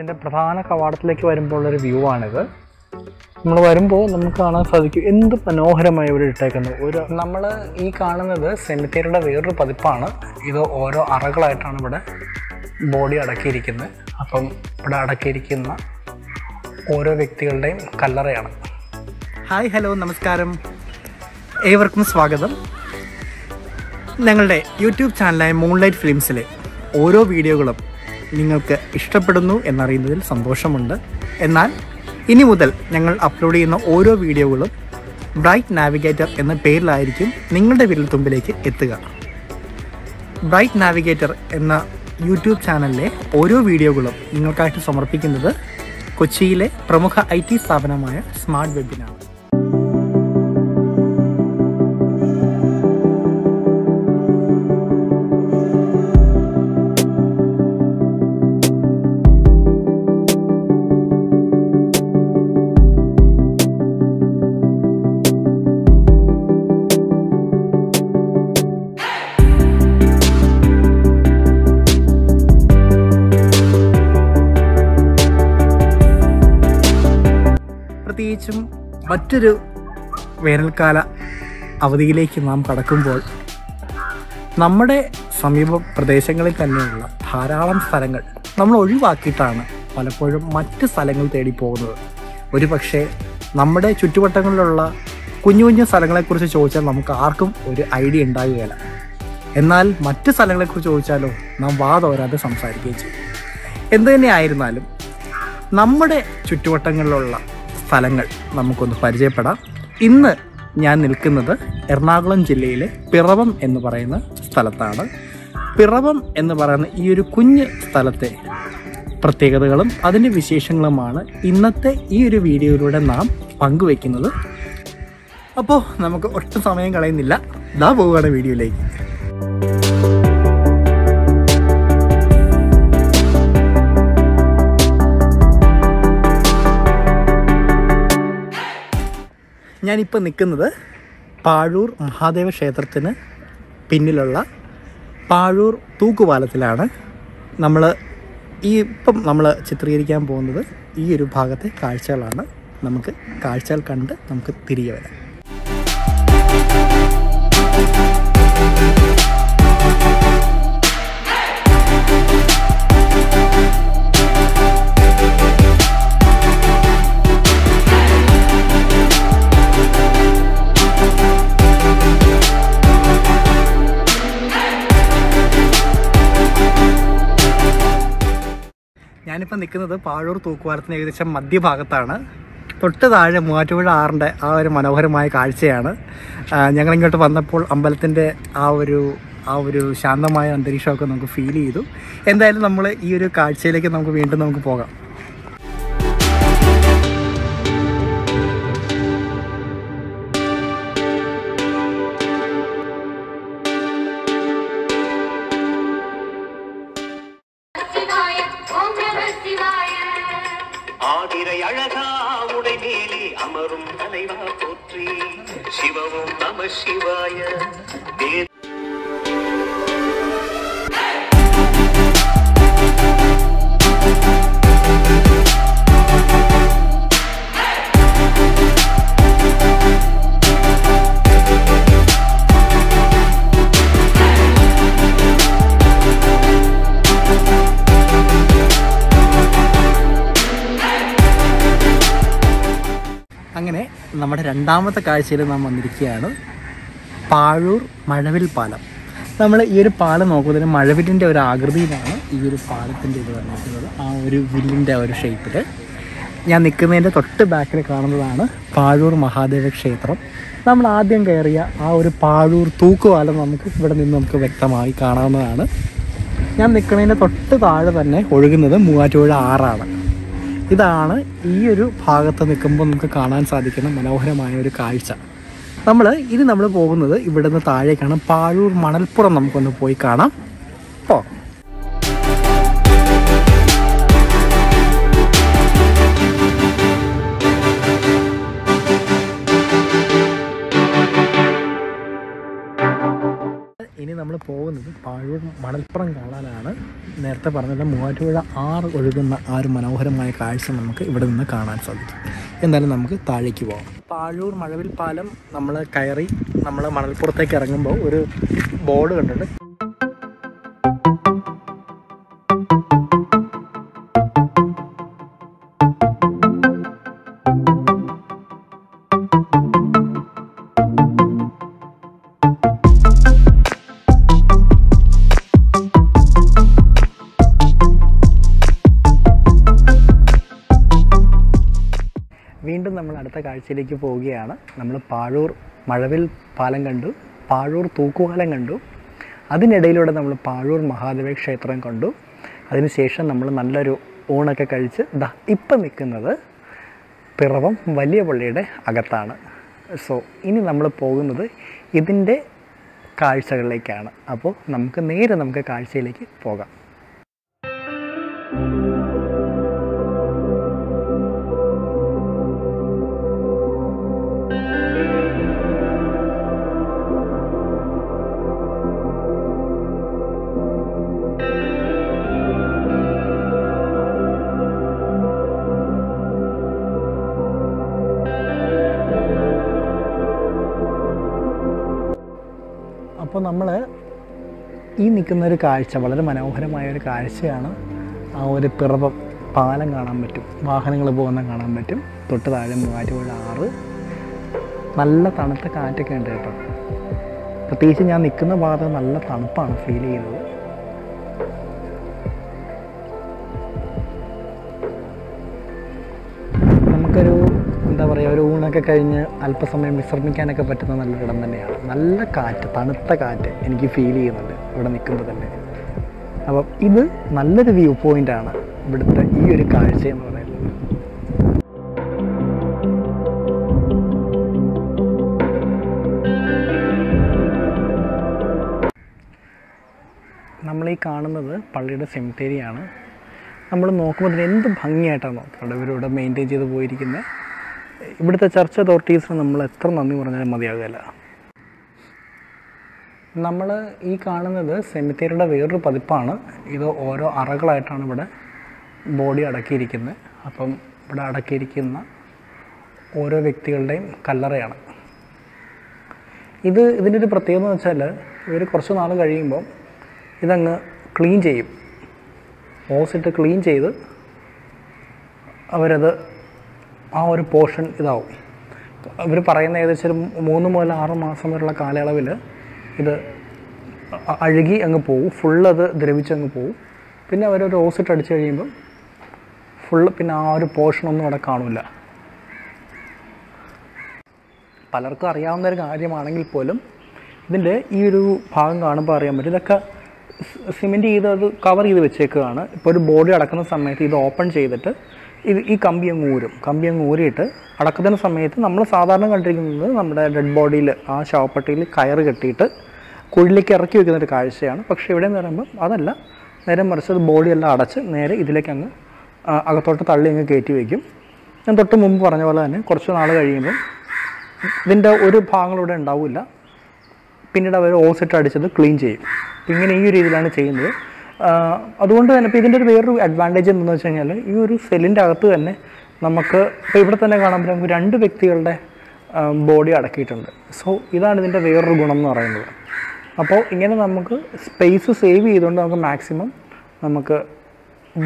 ഇതിൻ്റെ പ്രധാന കവാടത്തിലേക്ക് വരുമ്പോഴുള്ളൊരു വ്യൂ ആണിത്. നമ്മൾ വരുമ്പോൾ നമുക്ക് കാണാൻ സാധിക്കും എന്ത് മനോഹരമായി ഇവിടെ ഇട്ടേക്കുന്നത്. നമ്മൾ ഈ കാണുന്നത് സെമിത്തേരിയുടെ വേറൊരു പതിപ്പാണ്. ഇത് ഓരോ അറകളായിട്ടാണ് ഇവിടെ ബോഡി അടക്കിയിരിക്കുന്നത്. അപ്പം ഇവിടെ അടക്കിയിരിക്കുന്ന ഓരോ വ്യക്തികളുടെയും കല്ലറയാണ്. ഹായ്, ഹലോ, നമസ്കാരം, ഏവർക്കും സ്വാഗതം. ഞങ്ങളുടെ യൂട്യൂബ് ചാനലായ മൂൺലൈറ്റ് ഫിലിംസിലെ ഓരോ വീഡിയോകളും നിങ്ങൾക്ക് ഇഷ്ടപ്പെടുന്നു എന്നറിയുന്നതിൽ സന്തോഷമുണ്ട്. എന്നാൽ ഇനി മുതൽ ഞങ്ങൾ അപ്ലോഡ് ചെയ്യുന്ന ഓരോ വീഡിയോകളും ബ്രൈറ്റ് നാവിഗേറ്റർ എന്ന പേരിലായിരിക്കും നിങ്ങളുടെ വിരൽത്തുമ്പിലേക്ക് എത്തുക. ബ്രൈറ്റ് നാവിഗേറ്റർ എന്ന യൂട്യൂബ് ചാനലിലെ ഓരോ വീഡിയോകളും നിങ്ങൾക്കായിട്ട് സമർപ്പിക്കുന്നത് കൊച്ചിയിലെ പ്രമുഖ IT സ്ഥാപനമായ സ്മാർട്ട് വെബിനാണ്. പ്രത്യേകിച്ചും മറ്റൊരു വേനൽക്കാല അവധിയിലേക്ക് നാം കടക്കുമ്പോൾ നമ്മുടെ സമീപ പ്രദേശങ്ങളിൽ തന്നെയുള്ള ധാരാളം സ്ഥലങ്ങൾ നമ്മൾ ഒഴിവാക്കിയിട്ടാണ് പലപ്പോഴും മറ്റ് സ്ഥലങ്ങൾ തേടി പോകുന്നത്. ഒരു പക്ഷേ നമ്മുടെ ചുറ്റുവട്ടങ്ങളിലുള്ള കുഞ്ഞു കുഞ്ഞു സ്ഥലങ്ങളെക്കുറിച്ച് ചോദിച്ചാൽ നമുക്ക് ആർക്കും ഒരു ഐഡിയ ഉണ്ടാകുകയില്ല. എന്നാൽ മറ്റ് സ്ഥലങ്ങളെക്കുറിച്ച് ചോദിച്ചാലോ നാം വാതോരാതെ സംസാരിക്കുകയും ചെയ്യും. എന്തു തന്നെ ആയിരുന്നാലും നമ്മുടെ ചുറ്റുവട്ടങ്ങളിലുള്ള സ്ഥലങ്ങൾ നമുക്കൊന്ന് പരിചയപ്പെടാം. ഇന്ന് ഞാൻ നിൽക്കുന്നത് എറണാകുളം ജില്ലയിലെ പിറവം എന്ന് പറയുന്ന സ്ഥലത്താണ്. പിറവം എന്ന് പറയുന്ന ഈ ഒരു കുഞ്ഞ് സ്ഥലത്തെ പ്രത്യേകതകളും അതിൻ്റെ വിശേഷങ്ങളുമാണ് ഇന്നത്തെ ഈ ഒരു വീഡിയോയിലൂടെ നാം പങ്കുവയ്ക്കുന്നത്. അപ്പോൾ നമുക്ക് ഒട്ടും സമയം കളയുന്നില്ല, ദാ പോവുകയാണ് വീഡിയോയിലേക്ക്. ഞാനിപ്പോൾ നിൽക്കുന്നത് പാഴൂർ മഹാദേവ ക്ഷേത്രത്തിന് പിന്നിലുള്ള പാഴൂർ തൂക്കുപാലത്തിലാണ്. ഇപ്പം നമ്മൾ ചിത്രീകരിക്കാൻ പോകുന്നത് ഈ ഒരു ഭാഗത്തെ കാഴ്ചകളാണ്. നമുക്ക് കാഴ്ചകൾ കണ്ട് നമുക്ക് തിരികെ വരാം. ഞാനിപ്പോൾ നിൽക്കുന്നത് പാഴൂർ തൂക്കുപാലത്തിന് ഏകദേശം മധ്യഭാഗത്താണ്. തൊട്ട് താഴെ മൂവാറ്റുപുഴ ആറിൻ്റെ ആ ഒരു മനോഹരമായ കാഴ്ചയാണ്. ഞങ്ങളിങ്ങോട്ട് വന്നപ്പോൾ അമ്പലത്തിൻ്റെ ആ ഒരു ശാന്തമായ അന്തരീക്ഷമൊക്കെ നമുക്ക് ഫീൽ ചെയ്തു. എന്തായാലും നമ്മൾ ഈ ഒരു കാഴ്ചയിലേക്ക് നമുക്ക് വീണ്ടും പോകാം. அமரும் தலைவா போற்றி சிவமும் நம சிவாய. അങ്ങനെ നമ്മുടെ രണ്ടാമത്തെ കാഴ്ചയിൽ നാം വന്നിരിക്കുകയാണ്. പാഴൂർ മഴവിൽ പാലം. നമ്മൾ ഈ ഒരു പാലം നോക്കുന്നതിന് മഴവില്ലിൻ്റെ ഒരു ആകൃതിയിലാണ് ഈ ഒരു പാലത്തിൻ്റെ ഇത് വന്നിരിക്കുന്നത്. ആ ഒരു വില്ലിൻ്റെ ഒരു ഷേപ്പിൽ. ഞാൻ നിൽക്കുന്നതിൻ്റെ തൊട്ട് ബാക്കിൽ കാണുന്നതാണ് പാഴൂർ മഹാദേവ ക്ഷേത്രം. നമ്മൾ ആദ്യം കയറിയ ആ ഒരു പാഴൂർ തൂക്കുപാലം നമുക്ക് ഇവിടെ നിന്ന് നമുക്ക് വ്യക്തമായി കാണാവുന്നതാണ്. ഞാൻ നിൽക്കുന്നതിൻ്റെ തൊട്ട് താഴെ തന്നെ ഒഴുകുന്നത് മൂവാറ്റുപുഴ ആറാണ്. ഇതാണ് ഈ ഒരു ഭാഗത്ത് നിൽക്കുമ്പോൾ നമുക്ക് കാണാൻ സാധിക്കുന്ന മനോഹരമായ ഒരു കാഴ്ച. ഇനി നമ്മൾ പോകുന്നത് ഇവിടെ നിന്ന് താഴേക്കാണ്. പാഴൂർ മണൽപ്പുറം നമുക്കൊന്ന് പോയി കാണാം. ഇനി നമ്മൾ പോകുന്നത് പാഴൂർ മണൽപ്പുറം കാണാനാണ്. നേരത്തെ പറഞ്ഞത് മൂവാറ്റുപുഴ ആറ് ഒഴുകുന്ന ആ ഒരു മനോഹരമായ കാഴ്ച നമുക്ക് ഇവിടെ നിന്ന് കാണാൻ സാധിക്കും. എന്തായാലും നമുക്ക് താഴേക്ക് പോകാം. പാഴൂർ മഴവിൽ പാലം നമ്മൾ കയറി നമ്മൾ മണൽപ്പുറത്തേക്ക് ഇറങ്ങുമ്പോൾ ഒരു ബോർഡ് കണ്ടിട്ട് വീണ്ടും നമ്മൾ അടുത്ത കാഴ്ചയിലേക്ക് പോവുകയാണ്. നമ്മൾ പാഴൂർ മഴവിൽ പാലം കണ്ടു, പാഴൂർ തൂക്കുപാലം കണ്ടു, അതിനിടയിലൂടെ നമ്മൾ പാഴൂർ മഹാദേവ ക്ഷേത്രം കണ്ടു. അതിനുശേഷം നമ്മൾ നല്ലൊരു ഊണൊക്കെ കഴിച്ച് ഇപ്പം നിൽക്കുന്നത് പിറവം വലിയ പള്ളിയുടെ അകത്താണ്. സോ ഇനി നമ്മൾ പോകുന്നത് ഇതിൻ്റെ കാഴ്ചകളിലേക്കാണ്. അപ്പോൾ നമുക്ക് കാഴ്ചയിലേക്ക് പോകാം. അപ്പോൾ നമ്മൾ ഈ നിൽക്കുന്നൊരു കാഴ്ച വളരെ മനോഹരമായൊരു കാഴ്ചയാണ്. ആ ഒരു പിറവം പാലം കാണാൻ പറ്റും, വാഹനങ്ങൾ പോകുന്ന കാണാൻ പറ്റും. തൊട്ട് താഴെ മൂവാറ്റുപുഴ ആറ്, നല്ല തണുത്ത കാറ്റൊക്കെ ഉണ്ട് കേട്ടോ. പ്രത്യേകിച്ച് ഞാൻ നിൽക്കുന്ന ഭാഗത്ത് നല്ല തണുപ്പാണ് ഫീൽ ചെയ്യുന്നത്. നമുക്കൊരു എന്താ പറയുക, ഒരു ഊണൊക്കെ കഴിഞ്ഞ് അല്പസമയം വിശ്രമിക്കാനൊക്കെ പറ്റുന്ന നല്ലൊരിടം തന്നെയാണ്. നല്ല കാറ്റ്, തണുത്ത കാറ്റ് എനിക്ക് ഫീൽ ചെയ്യുന്നുണ്ട് ഇവിടെ നിൽക്കുമ്പോൾ തന്നെ. അപ്പം ഇത് നല്ലൊരു വ്യൂ പോയിൻ്റാണ് ഇവിടുത്തെ ഈ ഒരു കാഴ്ച എന്ന് പറയുന്നത്. നമ്മളീ കാണുന്നത് പള്ളിയുടെ സെമിത്തേരിയാണ്. നമ്മൾ നോക്കുമ്പോൾ ഇതിന് എന്ത് ഭംഗിയായിട്ടാണ് നോക്കുന്നത് ഇവരിവിടെ മെയിൻറ്റെയിൻ ചെയ്ത് പോയിരിക്കുന്നത്. ഇവിടുത്തെ ചർച്ച് അതോറിറ്റീസിന് നമ്മൾ എത്ര നന്ദി പറഞ്ഞാലും മതിയാകില്ല. നമ്മൾ ഈ കാണുന്നത് സെമിത്തേരിയുടെ വേറൊരു പതിപ്പാണ്. ഇത് ഓരോ അറകളായിട്ടാണ് ഇവിടെ ബോഡി അടക്കിയിരിക്കുന്നത്. അപ്പം ഇവിടെ അടക്കിയിരിക്കുന്ന ഓരോ വ്യക്തികളുടെയും കല്ലറയാണ്. ഇതിൻ്റെ ഒരു പ്രത്യേകത എന്ന് വെച്ചാൽ ഇവർ കുറച്ച് നാൾ കഴിയുമ്പോൾ ഇതങ്ങ് ക്ലീൻ ചെയ്യും. ഓസിട്ട് ക്ലീൻ ചെയ്ത് അവരത് ആ ഒരു പോർഷൻ ഇതാവും. ഇവർ പറയുന്ന ഏകദേശം 3 മുതൽ 6 മാസം വരെയുള്ള കാലയളവിൽ ഇത് അഴുകി അങ്ങ് പോവും, ഫുള്ളത് ദ്രവിച്ചങ്ങ് പോവും. പിന്നെ അവരൊരു ഓസിട്ട് അടിച്ചു കഴിയുമ്പം പിന്നെ ആ ഒരു പോർഷനൊന്നും അവിടെ കാണില്ല. പലർക്കും അറിയാവുന്നൊരു കാര്യമാണെങ്കിൽ പോലും ഇതിൻ്റെ ഈ ഒരു ഭാഗം കാണുമ്പോൾ അറിയാൻ പറ്റും. ഇതൊക്കെ സിമെൻറ്റ് ചെയ്ത് അത് കവർ ചെയ്ത് വെച്ചേക്കുകയാണ്. ഇപ്പോൾ ഒരു ബോഡി അടക്കുന്ന സമയത്ത് ഇത് ഓപ്പൺ ചെയ്തിട്ട് ഈ കമ്പി അങ്ങ് ഊരിയിട്ട് അടക്കുന്ന സമയത്ത് നമ്മൾ സാധാരണ കണ്ടിരിക്കുന്നത് നമ്മുടെ ഡെഡ് ബോഡിയിൽ ആ ശവപ്പെട്ടിയിൽ കയറ് കെട്ടിയിട്ട് കുഴിലേക്ക് ഇറക്കി വെക്കുന്നൊരു കാഴ്ചയാണ്. പക്ഷേ ഇവിടെ എന്ന് പറയുമ്പോൾ അതല്ല, നേരെ മറിച്ച് അത് ബോഡിയെല്ലാം അടച്ച് നേരെ ഇതിലേക്ക് അങ്ങ് അകത്തോട്ട് തള്ളി അങ്ങ് കയറ്റി വയ്ക്കും. ഞാൻ തൊട്ട് മുമ്പ് പറഞ്ഞ പോലെ തന്നെ കുറച്ച് നാൾ കഴിയുമ്പം ഇതിൻ്റെ ഒരു ഭാഗങ്ങളിവിടെ ഉണ്ടാവില്ല. പിന്നീട് അവർ ഓസിട്ട് അടിച്ചത് ക്ലീൻ ചെയ്യും. ഇങ്ങനെ ഈ ഒരു രീതിയിലാണ് ചെയ്യുന്നത്. അതുകൊണ്ട് തന്നെ ഇപ്പോൾ ഇതിൻ്റെ ഒരു വേറൊരു അഡ്വാൻറ്റേജ് എന്താണെന്ന് വെച്ച് കഴിഞ്ഞാൽ ഈ ഒരു സെല്ലിൻ്റെ അകത്ത് തന്നെ നമുക്ക് ഇപ്പോൾ ഇവിടെ തന്നെ കാണാൻ പറ്റും, നമുക്ക് 2 വ്യക്തികളുടെ ബോഡി അടക്കിയിട്ടുണ്ട്. സോ ഇതാണ് ഇതിൻ്റെ വേറൊരു ഗുണം എന്ന് പറയുന്നത്. അപ്പോൾ ഇങ്ങനെ നമുക്ക് സ്പേസ് സേവ് ചെയ്തുകൊണ്ട് നമുക്ക് മാക്സിമം നമുക്ക്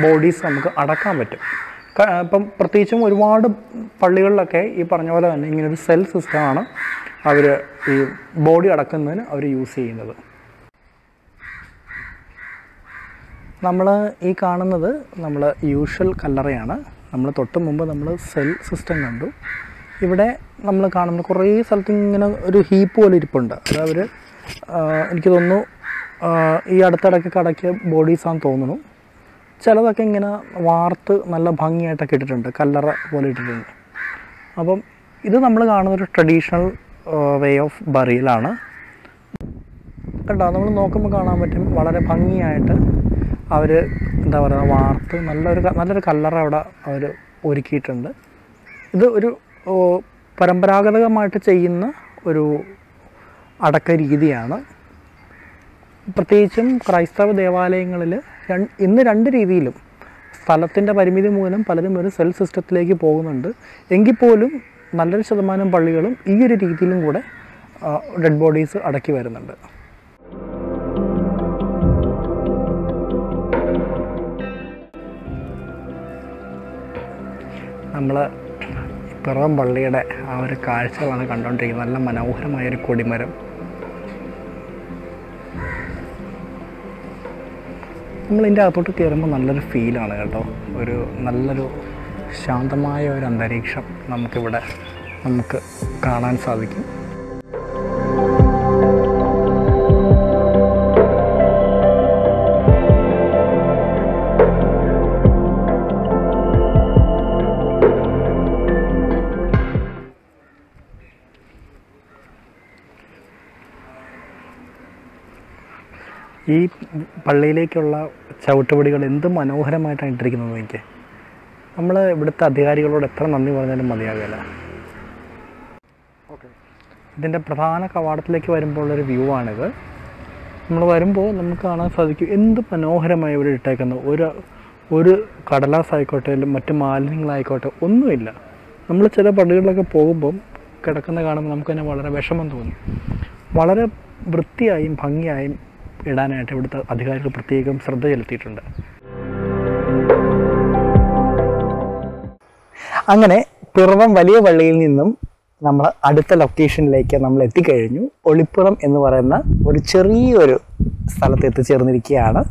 ബോഡീസ് നമുക്ക് അടക്കാൻ പറ്റും. ഇപ്പം പ്രത്യേകിച്ചും ഒരുപാട് പള്ളികളിലൊക്കെ ഈ പറഞ്ഞ പോലെ തന്നെ ഇങ്ങനൊരു സെൽ സിസ്റ്റമാണ് അവർ ഈ ബോഡി അടക്കുന്നതിന് അവർ യൂസ് ചെയ്യുന്നത്. നമ്മൾ ഈ കാണുന്നത് നമ്മൾ യൂഷ്വൽ കല്ലറയാണ്. നമ്മൾ തൊട്ട് മുമ്പ് നമ്മൾ സെൽ സിസ്റ്റം കണ്ടു. ഇവിടെ നമ്മൾ കാണുന്ന കുറേ സ്ഥലത്ത് ഇങ്ങനെ ഒരു ഹീപ്പ് പോലെ ഇരിപ്പുണ്ട്. അത് അവർ എനിക്ക് തോന്നുന്നു ഈ അടുത്തിടയ്ക്കൊക്കെ അടക്കിയ ബോഡീസാണെന്ന് തോന്നുന്നു. ചിലതൊക്കെ ഇങ്ങനെ വാർത്ത് നല്ല ഭംഗിയായിട്ടൊക്കെ ഇട്ടിട്ടുണ്ട്, കല്ലറ പോലെ ഇട്ടിട്ടുണ്ട്. അപ്പം ഇത് നമ്മൾ കാണുന്നൊരു ട്രഡീഷണൽ വേ ഓഫ് ബറിയലാണ് കേട്ടോ. നമ്മൾ നോക്കുമ്പോൾ കാണാൻ പറ്റും വളരെ ഭംഗിയായിട്ട് അവർ എന്താ പറയുക വാർത്ത് നല്ലൊരു കല്ലറ അവിടെ അവർ ഒരുക്കിയിട്ടുണ്ട്. ഇത് ഒരു പരമ്പരാഗതമായിട്ട് ചെയ്യുന്ന ഒരു അടക്ക രീതിയാണ്. പ്രത്യേകിച്ചും ക്രൈസ്തവ ദേവാലയങ്ങളിൽ ഇന്ന് രണ്ട് രീതിയിലും സ്ഥലത്തിൻ്റെ പരിമിതി മൂലം പലരും ഒരു സെൽ സിസ്റ്റത്തിലേക്ക് പോകുന്നുണ്ട്. എങ്കിൽ പോലും നല്ലൊരു ശതമാനം പള്ളികളും ഈ ഒരു രീതിയിലും കൂടെ ഡെഡ് ബോഡീസ് അടക്കി വരുന്നുണ്ട്. നമ്മൾ പിറവം പള്ളിയുടെ ആ ഒരു കാഴ്ചകളാണ് കണ്ടുകൊണ്ടിരിക്കുന്നത്. നല്ല മനോഹരമായൊരു കൊടിമരം. നമ്മളിതിൻ്റെ അകത്തോട്ട് കയറുമ്പോൾ നല്ലൊരു ഫീലാണ് കേട്ടോ. നല്ലൊരു ശാന്തമായ ഒരു അന്തരീക്ഷം നമുക്ക് കാണാൻ സാധിക്കും. ഈ പള്ളിയിലേക്കുള്ള ചവിട്ടുപടികൾ എന്ത് മനോഹരമായിട്ടാണ് ഇട്ടിരിക്കുന്നത് എനിക്ക്. നമ്മൾ ഇവിടുത്തെ അധികാരികളോട് എത്ര നന്ദി പറഞ്ഞാലും മതിയാകില്ല. ഇതിൻ്റെ പ്രധാന കവാടത്തിലേക്ക് വരുമ്പോഴുള്ളൊരു വ്യൂ ആണിത്. നമ്മൾ വരുമ്പോൾ നമുക്ക് കാണാൻ സാധിക്കും എന്ത് മനോഹരമായി ഇവിടെ ഇട്ടേക്കുന്നത്. ഒരു കടലാസ് ആയിക്കോട്ടെ മറ്റ് മാലിന്യങ്ങളായിക്കോട്ടെ ഒന്നുമില്ല. നമ്മൾ ചില പള്ളികളിലൊക്കെ പോകുമ്പം കിടക്കുന്ന കാണുമ്പോൾ നമുക്ക് തന്നെ വളരെ വിഷമം തോന്നും. വളരെ വൃത്തിയായും ഭംഗിയായും ഇടാനായിട്ട് ഇവിടുത്തെ അധികാരികൾ പ്രത്യേകം ശ്രദ്ധ ചെലുത്തിയിട്ടുണ്ട്. അങ്ങനെ പിറവം വലിയ പള്ളിയിൽ നിന്നും നമ്മൾ അടുത്ത ലൊക്കേഷനിലേക്ക് നമ്മൾ എത്തിക്കഴിഞ്ഞു. ഒളിപ്പുറം എന്ന് പറയുന്ന ഒരു ചെറിയൊരു സ്ഥലത്ത് എത്തിച്ചേർന്നിരിക്കുകയാണ്.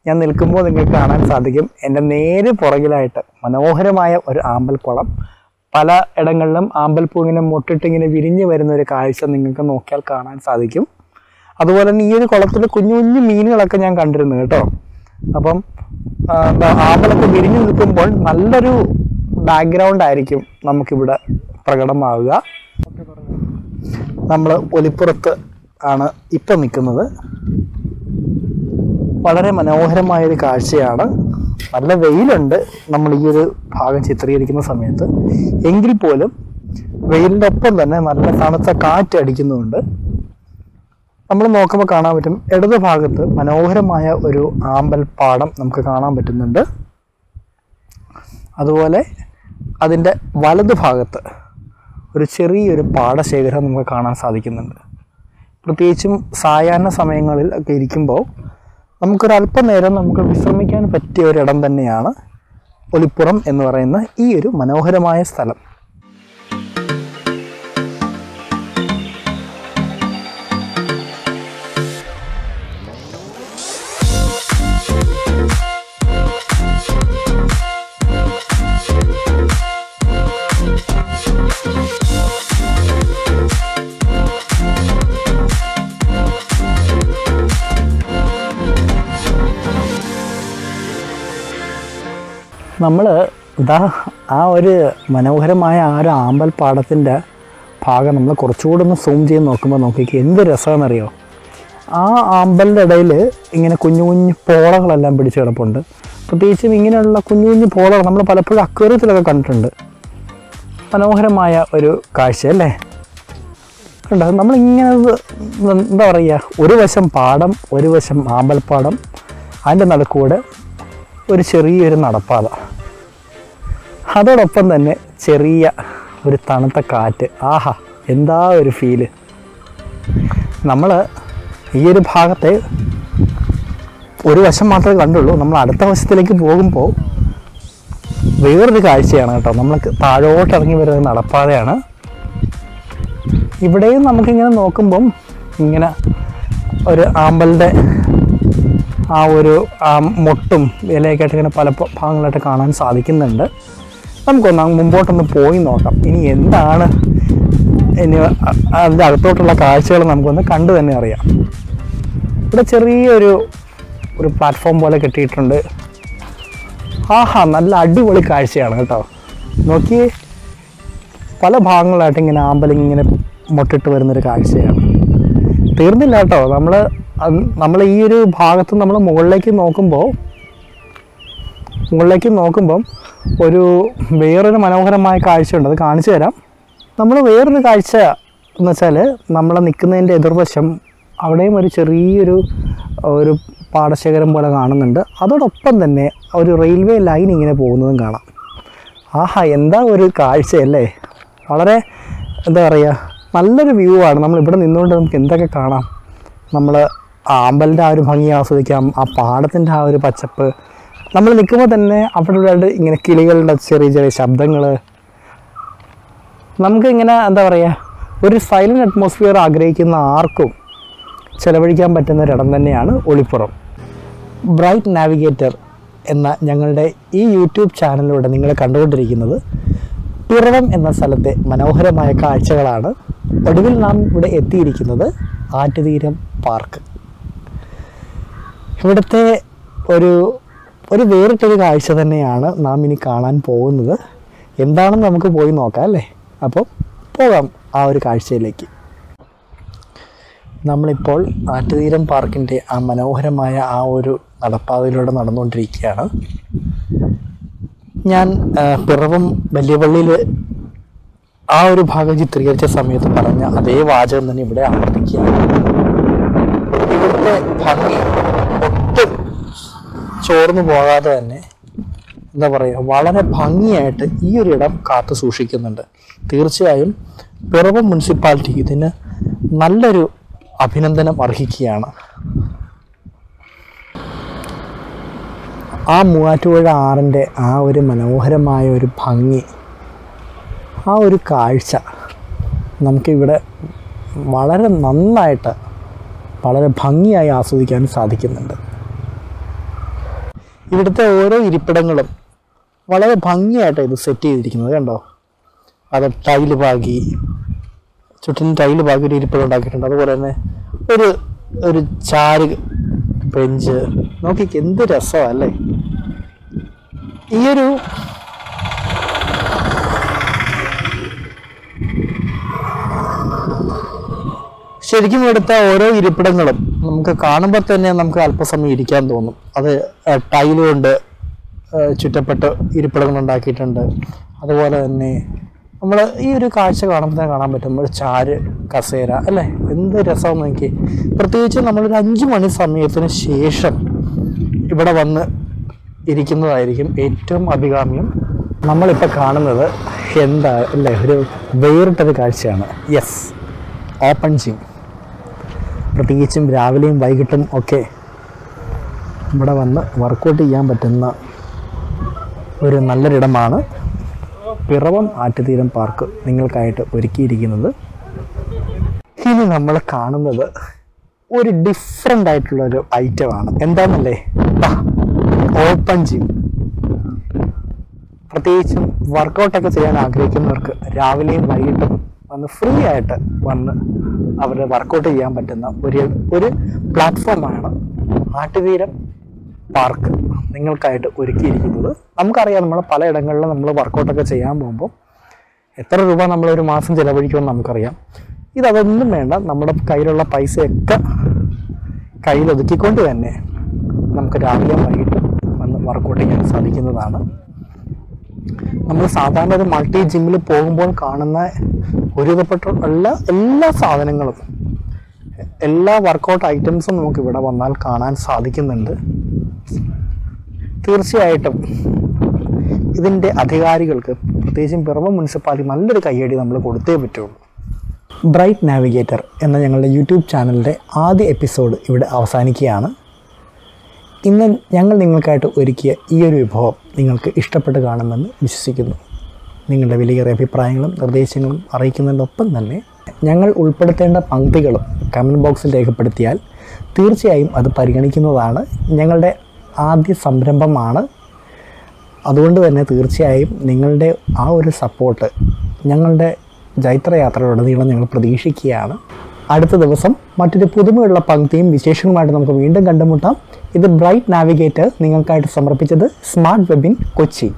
ഞാൻ നിൽക്കുമ്പോൾ നിങ്ങൾക്ക് കാണാൻ സാധിക്കും എൻ്റെ നേരെ പുറകിലായിട്ട് മനോഹരമായ ഒരു ആമ്പൽക്കുളം. പല ഇടങ്ങളിലും ആമ്പൽപ്പൂ ഇങ്ങനെ മുട്ടിട്ടിങ്ങനെ വിരിഞ്ഞു വരുന്ന ഒരു കാഴ്ച നിങ്ങൾക്ക് നോക്കിയാൽ കാണാൻ സാധിക്കും. അതുപോലെ തന്നെ ഈ ഒരു കുളത്തിൽ കുഞ്ഞു കുഞ്ഞു മീനുകളൊക്കെ ഞാൻ കണ്ടിരുന്നു കേട്ടോ. അപ്പം ആമ്പലൊക്കെ വിരിഞ്ഞു നിൽക്കുമ്പോൾ നല്ലൊരു ബാക്ക്ഗ്രൗണ്ട് ആയിരിക്കും നമുക്കിവിടെ പ്രകടമാവുക. നമ്മൾ ഒലിപ്പുറത്ത് ആണ് ഇപ്പം നിൽക്കുന്നത്. വളരെ മനോഹരമായൊരു കാഴ്ചയാണ്. നല്ല വെയിലുണ്ട് നമ്മൾ ഈ ഒരു ഭാഗം ചിത്രീകരിക്കുന്ന സമയത്ത്. എങ്കിൽ പോലും വെയിലിൻ്റെ ഒപ്പം തന്നെ നല്ല തണുത്ത കാറ്റ് അടിക്കുന്നുമുണ്ട്. നമ്മൾ നോക്കുമ്പോൾ കാണാൻ പറ്റും ഇടത് ഭാഗത്ത് മനോഹരമായ ഒരു ആമ്പൽപ്പാടം നമുക്ക് കാണാൻ പറ്റുന്നുണ്ട്. അതുപോലെ അതിൻ്റെ വലത് ഭാഗത്ത് ഒരു ചെറിയൊരു പാടശേഖരം നമുക്ക് കാണാൻ സാധിക്കുന്നുണ്ട്. പ്രത്യേകിച്ചും സായാഹ്ന സമയങ്ങളിൽ ഒക്കെ ഇരിക്കുമ്പോൾ നമുക്കൊരല്പനേരം നമുക്ക് വിശ്രമിക്കാൻ പറ്റിയ ഒരിടം തന്നെയാണ് ഒലിപ്പുറം എന്ന് പറയുന്ന ഈ ഒരു മനോഹരമായ സ്ഥലം. നമ്മൾ ആ ഒരു മനോഹരമായ ആ ഒരു ആമ്പൽപ്പാടത്തിൻ്റെ ഭാഗം നമ്മൾ കുറച്ചുകൂടെ ഒന്ന് സൂം ചെയ്ത് നോക്കുമ്പോൾ നോക്കിക്ക് എന്ത് രസമാണെന്നറിയോ. ആ ആമ്പലിൻ്റെ ഇടയിൽ ഇങ്ങനെ കുഞ്ഞു കുഞ്ഞു പോളകളെല്ലാം പിടിച്ച് കിടപ്പുണ്ട്. പ്രത്യേകിച്ചും ഇങ്ങനെയുള്ള കുഞ്ഞു കുഞ്ഞു പോളകൾ നമ്മൾ പലപ്പോഴും അക്വേറിയത്തിലൊക്കെ കണ്ടിട്ടുണ്ട്. മനോഹരമായ ഒരു കാഴ്ച അല്ലേ. കണ്ടോ നമ്മളിങ്ങനെ എന്താ പറയുക, ഒരു വശം പാടം ഒരു വശം ആമ്പൽപ്പാടം, അതിൻ്റെ നടുക്കൂടെ ഒരു ചെറിയൊരു നടപ്പാത, അതോടൊപ്പം തന്നെ ചെറിയ ഒരു തണുത്ത കാറ്റ്. ആഹാ എന്താ ഒരു ഫീല്. നമ്മൾ ഈ ഒരു ഭാഗത്തെ ഒരു വശം മാത്രമേ കണ്ടുള്ളൂ. നമ്മൾ അടുത്ത വശത്തിലേക്ക് പോകുമ്പോൾ വേറൊരു കാഴ്ചയാണ് കേട്ടോ. നമ്മൾ താഴോട്ട് ഇറങ്ങി വരുന്ന നടപ്പാതയാണ്. ഇവിടെയും നമുക്കിങ്ങനെ നോക്കുമ്പം ഇങ്ങനെ ഒരു ആമ്പലിൻ്റെ ആ ഒരു മൊട്ടും ഇലയൊക്കെയായിട്ട് ഇങ്ങനെ പല ഭാഗങ്ങളായിട്ട് കാണാൻ സാധിക്കുന്നുണ്ട്. നമുക്കൊന്ന് മുമ്പോട്ടൊന്ന് പോയി നോക്കാം. ഇനി എന്താണ് അതിൻ്റെ അകത്തോട്ടുള്ള കാഴ്ചകൾ നമുക്കൊന്ന് കണ്ടു തന്നെ അറിയാം. ഇവിടെ ചെറിയൊരു പ്ലാറ്റ്ഫോം പോലെ കെട്ടിയിട്ടുണ്ട്. ആഹാ നല്ല അടിപൊളി കാഴ്ചയാണ് കേട്ടോ. നോക്കി പല ഭാഗങ്ങളായിട്ട് ഇങ്ങനെ ആമ്പലിങ്ങനെ മുട്ടിട്ട് വരുന്നൊരു കാഴ്ചയാണ്. തീർന്നില്ല കേട്ടോ. നമ്മൾ ഈ ഒരു ഭാഗത്ത് നമ്മൾ മുകളിലേക്ക് നോക്കുമ്പം ഒരു വേറൊരു മനോഹരമായ കാഴ്ചയുണ്ട്. അത് കാണിച്ചു തരാം. നമ്മൾ വേറൊരു കാഴ്ച എന്ന് വെച്ചാൽ നമ്മൾ നിൽക്കുന്നതിൻ്റെ എതിർവശം അവിടെയും ഒരു ചെറിയൊരു പാടശേഖരം പോലെ കാണുന്നുണ്ട്. അതോടൊപ്പം തന്നെ ഒരു റെയിൽവേ ലൈൻ ഇങ്ങനെ പോകുന്നതും കാണാം. ആഹാ, എന്താ ഒരു കാഴ്ചയല്ലേ! വളരെ എന്താ പറയുക, നല്ലൊരു വ്യൂ ആണ്. നമ്മളിവിടെ നിന്നുകൊണ്ട് നമുക്ക് എന്തൊക്കെ കാണാം. നമ്മൾ അമ്പലിൻ്റെ ആ ഒരു ഭംഗി ആസ്വദിക്കാം, ആ പാടത്തിൻ്റെ ആ ഒരു പച്ചപ്പ്. നമ്മൾ നിൽക്കുമ്പോൾ തന്നെ അവിടെ ഇവിടെ ഇങ്ങനെ കിളികളുടെ ചെറിയ ചെറിയ ശബ്ദങ്ങൾ. നമുക്കിങ്ങനെ എന്താ പറയുക, ഒരു സൈലൻറ്റ് അറ്റ്മോസ്ഫിയർ ആഗ്രഹിക്കുന്ന ആർക്കും ചിലവഴിക്കാൻ പറ്റുന്ന ഒരിടം തന്നെയാണ് ഒളിപ്പുറം. ബ്രൈറ്റ് നാവിഗേറ്റർ എന്ന ഞങ്ങളുടെ ഈ യൂട്യൂബ് ചാനലിലൂടെ നിങ്ങൾ കണ്ടുകൊണ്ടിരിക്കുന്നത് പിറവം എന്ന സ്ഥലത്തെ മനോഹരമായ കാഴ്ചകളാണ്. ഒടുവിൽ നാം ഇവിടെ എത്തിയിരിക്കുന്നത് ആറ്റുതീരം പാർക്ക്. ഇവിടുത്തെ ഒരു വേറിട്ടൊരു കാഴ്ച തന്നെയാണ് നാം ഇനി കാണാൻ പോകുന്നത്. എന്താണെന്ന് നമുക്ക് പോയി നോക്കാം അല്ലേ? അപ്പോൾ പോകാം ആ ഒരു കാഴ്ചയിലേക്ക്. നമ്മളിപ്പോൾ ആറ്റുതീരം പാർക്കിൻ്റെ ആ മനോഹരമായ ആ ഒരു നടപ്പാതയിലൂടെ നടന്നുകൊണ്ടിരിക്കുകയാണ്. ഞാൻ പിറവം വലിയ പള്ളിയിൽ ആ ഒരു ഭാഗം ചിത്രീകരിച്ച സമയത്ത് പറഞ്ഞ അതേ വാചകം തന്നെ ഇവിടെ ആവർത്തിക്കുകയാണ്. ഇവിടുത്തെ ഭംഗി ഒട്ടും ചോർന്നു പോകാതെ തന്നെ എന്താ പറയുക, വളരെ ഭംഗിയായിട്ട് ഈ ഒരു ഇടം കാത്തു സൂക്ഷിക്കുന്നുണ്ട്. തീർച്ചയായും പിറവം മുനിസിപ്പാലിറ്റി ഇതിന് നല്ലൊരു അഭിനന്ദനം അർഹിക്കുകയാണ്. ആ മൂവാറ്റുപുഴ ആറിൻ്റെ ആ ഒരു മനോഹരമായ ഒരു ഭംഗി, ആ ഒരു കാഴ്ച നമുക്കിവിടെ വളരെ നന്നായിട്ട് വളരെ ഭംഗിയായി ആസ്വദിക്കാൻ സാധിക്കുന്നുണ്ട്. ഇവിടുത്തെ ഓരോ ഇരിപ്പിടങ്ങളും വളരെ ഭംഗിയായിട്ട് ഇത് സെറ്റ് ചെയ്തിരിക്കുന്നത് കണ്ടോ. അത് ടൈല് പാകി, ചുറ്റിനും ടൈല് പാകി ഒരു ഇരിപ്പിടം ഉണ്ടാക്കിയിട്ടുണ്ട്. അതുപോലെ തന്നെ ഒരു ചാര് ബെഞ്ച്. നോക്കിക്ക് എന്ത് രസമാണ് അല്ലേ! ഈയൊരു ശരിക്കും ഇവിടുത്തെ ഓരോ ഇരിപ്പിടങ്ങളും നമുക്ക് കാണുമ്പോൾ തന്നെ നമുക്ക് അല്പസമയം ഇരിക്കാൻ തോന്നും. അത് ടൈല് കൊണ്ട് ചുറ്റപ്പെട്ട് ഇരിപ്പിടങ്ങൾ ഉണ്ടാക്കിയിട്ടുണ്ട്. അതുപോലെ തന്നെ നമ്മൾ ഈ ഒരു കാഴ്ച കാണുമ്പോൾ തന്നെ കാണാൻ പറ്റും ഒരു ചാര് കസേര അല്ലേ, എന്ത് രസമെന്ന് എനിക്ക്. പ്രത്യേകിച്ച് നമ്മളൊരു 5 മണി സമയത്തിന് ശേഷം ഇവിടെ വന്ന് ഇരിക്കുന്നതായിരിക്കും ഏറ്റവും അഭികാമ്യം. നമ്മളിപ്പോൾ കാണുന്നത് എന്താ അല്ലേ, ഒരു വേറിട്ടൊരു കാഴ്ചയാണ്. Yes, open gym. പ്രത്യേകിച്ചും രാവിലെയും വൈകിട്ടും ഒക്കെ ഇവിടെ വന്ന് വർക്കൗട്ട് ചെയ്യാൻ പറ്റുന്ന ഒരു നല്ലൊരിടമാണ് പിറവം ആറ്റുതീരം പാർക്ക് നിങ്ങൾക്കായിട്ട് ഒരുക്കിയിരിക്കുന്നത്. ഇനി നമ്മൾ കാണുന്നത് ഒരു ഡിഫറെൻ്റ് ആയിട്ടുള്ളൊരു ഐറ്റമാണ്. എന്താണെന്നല്ലേ, ഓപ്പൺ ജിം. പ്രത്യേകിച്ചും വർക്കൗട്ടൊക്കെ ചെയ്യാൻ ആഗ്രഹിക്കുന്നവർക്ക് രാവിലെയും വൈകിട്ടും വന്ന് ഫ്രീ ആയിട്ട് വന്ന് അവർ വർക്കൗട്ട് ചെയ്യാൻ പറ്റുന്ന ഒരു പ്ലാറ്റ്ഫോമാണ് ആറ്റുതീരം പാർക്ക് നിങ്ങൾക്കായിട്ട് ഒരുക്കിയിരിക്കുന്നത്. നമുക്കറിയാം, നമ്മൾ പലയിടങ്ങളിലും നമ്മൾ വർക്കൗട്ടൊക്കെ ചെയ്യാൻ പോകുമ്പോൾ എത്ര രൂപ നമ്മളൊരു മാസം ചിലവഴിക്കുമെന്ന് നമുക്കറിയാം. ഇതൊന്നും വേണ്ട, നമ്മുടെ കയ്യിലുള്ള പൈസയൊക്കെ കയ്യിലൊതുക്കിക്കൊണ്ട് തന്നെ നമുക്ക് രാവിലെ വൈകിട്ട് വന്ന് വർക്കൗട്ട് ചെയ്യാൻ സാധിക്കുന്നതാണ്. നമ്മൾ സാധാരണ ഒരു മൾട്ടി ജിമ്മിൽ പോകുമ്പോൾ കാണുന്ന ഒരുവിധപ്പെട്ട എല്ലാ സാധനങ്ങളും, എല്ലാ വർക്കൗട്ട് ഐറ്റംസും നമുക്ക് ഇവിടെ വന്നാൽ കാണാൻ സാധിക്കുന്നുണ്ട്. തീർച്ചയായിട്ടും ഇതിൻ്റെ അധികാരികൾക്ക്, പ്രത്യേകിച്ചും പിറവം മുനിസിപ്പാലിറ്റി നല്ലൊരു കയ്യടി നമ്മൾ കൊടുത്തേ പറ്റുള്ളൂ. ബ്രൈറ്റ് നാവിഗേറ്റർ എന്ന ഞങ്ങളുടെ യൂട്യൂബ് ചാനലിൻ്റെ ആദ്യ എപ്പിസോഡ് ഇവിടെ അവസാനിക്കുകയാണ്. ഇന്ന് ഞങ്ങൾ നിങ്ങൾക്കായിട്ട് ഒരുക്കിയ ഈ ഒരു വിഭവം നിങ്ങൾക്ക് ഇഷ്ടപ്പെട്ട് കാണുമെന്ന് വിശ്വസിക്കുന്നു. നിങ്ങളുടെ വിലയേറിയ അഭിപ്രായങ്ങളും നിർദ്ദേശങ്ങളും അറിയിക്കുന്നതിനൊപ്പം തന്നെ ഞങ്ങൾ ഉൾപ്പെടുത്തേണ്ട പങ്ക്തികളും കമൻറ്റ് ബോക്സിൽ രേഖപ്പെടുത്തിയാൽ തീർച്ചയായും അത് പരിഗണിക്കുന്നതാണ്. ഞങ്ങളുടെ ആദ്യ സംരംഭമാണ്. അതുകൊണ്ട് തന്നെ തീർച്ചയായും നിങ്ങളുടെ ആ ഒരു സപ്പോർട്ട് ഞങ്ങളുടെ ജൈത്രയാത്രയുടനീളം ഞങ്ങൾ പ്രതീക്ഷിക്കുകയാണ്. അടുത്ത ദിവസം മറ്റൊരു പുതുമയുള്ള പങ്ക്തിയും വിശേഷങ്ങളുമായിട്ട് നമുക്ക് വീണ്ടും കണ്ടുമുട്ടാം. ഇത് ബ്രൈറ്റ് നാവിഗേറ്റർ നിങ്ങൾക്കായിട്ട് സമർപ്പിച്ചത് സ്മാർട്ട് വെബിൻ കൊച്ചി.